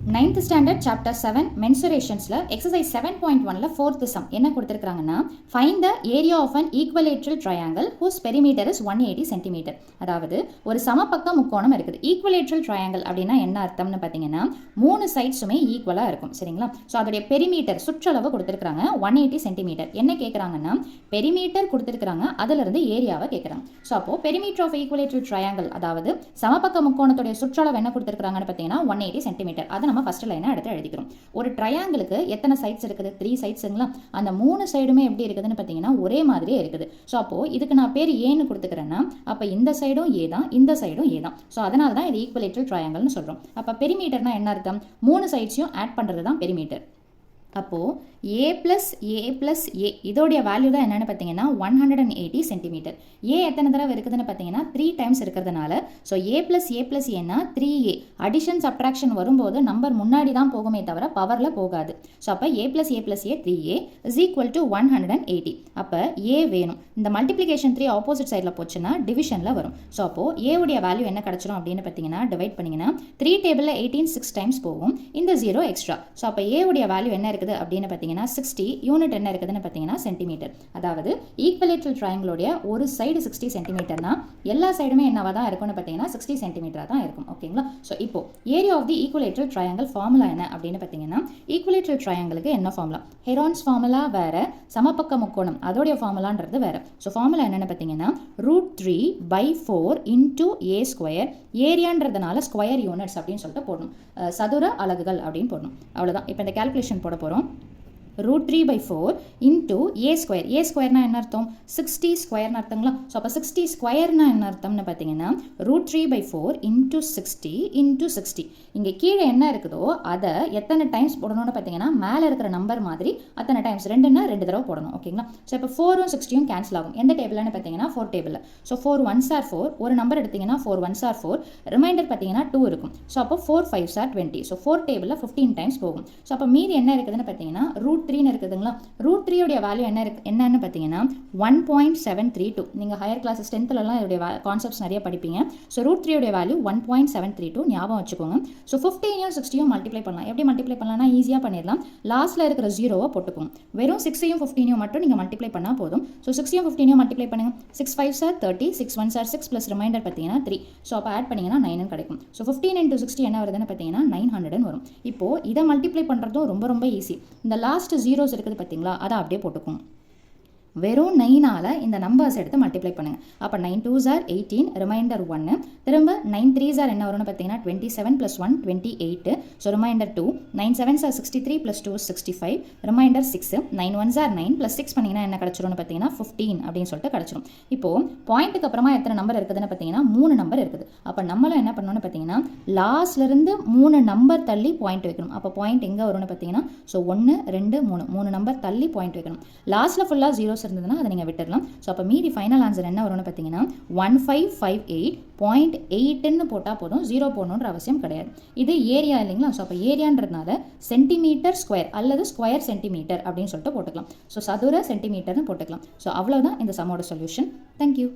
9th standard chapter 7 mensurations-ல exercise 7.1ல 4th sum என்ன கொடுத்திருக்காங்கன்னா find the area of an equilateral triangle whose perimeter is 180 cm. அதாவது ஒரு சமபக்க முக்கோணம் இருக்குது. equilateral triangle அப்படின்னா என்ன அர்த்தம்னு பார்த்தீங்கன்னா மூணு சைட்ஸுமே ஈக்குவலா இருக்கும். சரிங்களா? ஸோ அதோடைய பெரிமீட்டர் சுற்றளவு கொடுத்திருக்காங்க 180 cm. என்ன கேட்குறாங்கன்னா பெரிமீட்டர் கொடுத்திருக்காங்க, அதுல இருந்து ஏரியாவை கேட்குறாங்க. ஸோ அப்போ பெரிமீட்டர் ஆஃப் ஈக்குவலேட்டரல் ட்ரையாங்கிள், அதாவது சமபக்க முக்கோணத்துடைய சுற்றளவு என்ன கொடுத்திருக்காங்கன்னு பார்த்தீங்கன்னா 180 cm. அதை நம்ம ஃபர்ஸ்ட் லைனை எடுத்து எழுதிக்கிறோம். ஒரு ட்ரையாங்கிளுக்கு எத்தனை சைட்ஸ் இருக்குது? 3 சைட்ஸுங்களா? அந்த 3 சைடுமே எப்படி இருக்குதுன்னு பார்த்தீங்கன்னா ஒரே மாதிரியே இருக்குது. ஸோ அப்போ இதுக்கு நான் பேர் ஏன்னு கொடுத்துக்கிறேன்னா, அப்போ இந்த சைடும் ஏ தான், இந்த சைடும் ஏ தான். ஸோ அதனால தான் இது ஈக்குவலேட்டரல் ட்ரையாங்கிள்னு சொல்றோம். அப்போ பெரிமீட்டர்னா என்ன அர்த்தம்? 3 சைட்ஸையும் ஆட் பண்றது தான் பெரிமீட்டர். அப்போது a plus a plus a இதோடைய வேல்யூ தான் என்னென்னு பார்த்தீங்கன்னா 180 சென்டிமீட்டர். ஏ எத்தனை தடவை இருக்குதுன்னு பார்த்தீங்கன்னா 3 டைம்ஸ் இருக்கிறதுனால ஸோ a plus ஏன்னா 3a. அடிஷன் சப்ட்ராக்ஷன் வரும்போது நம்பர் முன்னாடி தான் போகுமே தவிர பவரில் போகாது. ஸோ அப்போ a plus a 3a is equal to 180. அப்போ a வேணும். இந்த மல்டிப்ளிகேஷன் 3 ஆப்போசிட் சைடில் போச்சுன்னா டிவிஷனில் வரும். ஸோ அப்போது a உடைய வேல்யூ என்ன கிடச்சிரும் அப்படின்னு பார்த்தீங்கன்னா டிவைட் பண்ணிங்கன்னா 3 டேபிளில் 18 6 டைம்ஸ் போகும். இந்த 0 எக்ஸ்ட்ரா. ஸோ அப்போ a உடைய வேல்யூ என்ன அப்படின்னு பார்த்தீங்கன்னா 60. யூனிட் என்ன இருக்குதுன்னு பார்த்தீங்கன்னா சென்டிமீட்டர். அதாவது ஈக்குவலேட்டரல் ட்ரையாங்கிளோட ஒரு சைடு 60 சென்டிமீட்டர்னா எல்லா சைடுமே என்னவா தான் இருக்கும்னு பார்த்தீங்கன்னா 60 சென்டிமீட்டரா தான் இருக்கும். ஓகேங்களா? ஸோ இப்போ area of the equilateral triangle formula என்ன அப்படின்னு பார்த்தீங்கன்னா ஈக்குவலேட்டரல் ட்ரையாங்கிளுக்கு என்ன ஃபார்முலா? ஹெரான்ஸ் ஃபார்முலா வேற, சமபக்க முக்கோணம் அதோடைய ஃபார்முலான்றது வேற. ஸோ ஃபார்முலா என்னன்னு பார்த்தீங்கன்னா √3/4 into a². ஏரியான்றதுனால ஸ்கொயர் யூனிட்ஸ் அப்படின்னு சொல்லிட்டு போடணும். சதுர அலகுகள் அப்படின்னு போடணும். அவ்வளோதான். இப்போ இந்த கால்குலேஷன் போட போகிறோம். √3/4 into a². a² என்ன அர்த்தம்? 60 ஸ்கொயர்னு அர்த்தங்களா? ஸோ அப்போ 60 ஸ்கொயர்னா என்ன அர்த்தம்னு பார்த்தீங்கன்னா √3/4 into 60 into 60. இங்கே கீழே என்ன இருக்குதோ அதை எத்தனை டைம்ஸ் போடணும்னு பார்த்தீங்கன்னா மேலே இருக்கிற நம்பர் மாதிரி அத்தனை டைம்ஸ், 2ன்னா 2 தடவை போடணும். ஓகேங்களா? ஸோ இப்போ 4ம் 60யும் கேன்சல் ஆகும். எந்த டேபிள்னு பார்த்தீங்கன்னா 4 டேபிளில். So 4 1s are 4. ஒரு நம்பர் எடுத்தீங்கன்னா 4 1s are 4. ரிமைண்டர் பார்த்தீங்கன்னா 2 இருக்கும். ஸோ அப்போ 4 5s are 20. ஸோ 4 டேபிளில் 15 டைம்ஸ் போகும். ஸோ அப்போ மீதி என்ன இருக்குதுன்னு பார்த்தீங்கன்னா √3 இருக்குதுங்களா? √3 உடைய வேல்யூ என்னன்னு பார்த்தீங்கன்னா 1.732. நீங்கள் ஹையர் கிளாஸஸ் 10th இதோடைய கான்செப்ட்ஸ் நிறைய படிப்பீங்க. ஸோ √3 உடைய வேல்யூ 1.732 ஞாபகம் வச்சுக்கோங்க. ஸோ 15யும் 60யும் மல்டிப்ளை பண்ணலாம். எப்படி மல்டிப்ளை பண்ணலாம்னா ஈஸியாக பண்ணிடலாம். லாஸ்ட்டில் இருக்கிற 0வை போட்டுக்கோங்க. வெறும் 6யும் 15யும் மட்டும் நீங்கள் மல்டிப்ளை பண்ணால் போதும். ஸோ 6யும் 15யும் மல்டிப்ளை பண்ணுங்க. 6 5s are 30, 6 1s are 6 plus reminder பார்த்தீங்கன்னா 3. ஸோ அப்போ ஆட் பண்ணிங்கன்னா 9 கிடைக்கும். ஸோ 15 into 60 என்ன வருதுன்னு பார்த்தீங்கன்னா 900 வரும். இப்போது இதை மல்டிப்ளை பண்ணுறதும் ரொம்ப ரொம்ப ஈஸி. இந்த லாஸ்ட் ஜீரோஸ் இருக்குது பார்த்தீங்களா, அதை அப்படியே போட்டுக்கும். வெறும் 9ஆல் இந்த நம்பர்ஸ் எடுத்து மல்டிப்ளை பண்ணுங்க. அப்போ 9 2s are 18, ரிமைண்டர் 1. திரும்ப 9 3s are என்ன வரும்னு பார்த்தீங்கன்னா 27 + 1 28. So reminder 2. 9 7s are 63 + 2 65. Reminder 6. 9 1s are 9 + 6 பண்ணிங்கன்னா என்ன கிடச்சிரும்னு பார்த்தீங்கன்னா 15 அப்படின்னு சொல்லிட்டு கிடச்சிரும். இப்போது பாயிண்ட்டுக்கு அப்புறமா எத்தனை நம்பர் இருக்குதுன்னு பார்த்தீங்கன்னா 3 நம்பர் இருக்குது. அப்போ நம்மளும் என்ன பண்ணணும்னு பார்த்தீங்கன்னா லாஸ்ட்லேருந்து 3 நம்பர் தள்ளி பாயிண்ட் வைக்கணும். அப்போ பாயிண்ட் எங்கே வரும்னு பார்த்தீங்கன்னா ஸோ 1 2 3 நம்பர் தள்ளி பாயிண்ட் வைக்கணும். லாஸ்ட்டில் ஃபுல்லாக ஜீரோஸ் இருந்ததுன்னா அதை நீங்கள் விட்டுடலாம். ஸோ அப்போ மீதி ஃபைனல் ஆன்சர் என்ன வரும்னு பார்த்தீங்கன்னா 1558.8ன்னு போட்டால் போதும், 0 போடணுன்ற அவசியம் கிடையாது. இது ஏரியா இல்லைங்களா? ஸோ அப்போ ஏரியான்றதுனால சென்டிமீட்டர் ஸ்கொயர் அல்லது ஸ்கொயர் சென்டிமீட்டர் அப்படின்னு சொல்லிட்டு போட்டுக்கலாம். ஸோ சதுர சென்டிமீட்டர்னு போட்டுக்கலாம். ஸோ அவ்வளோதான் இந்த சம்மோட சொல்யூஷன். தேங்க்யூ.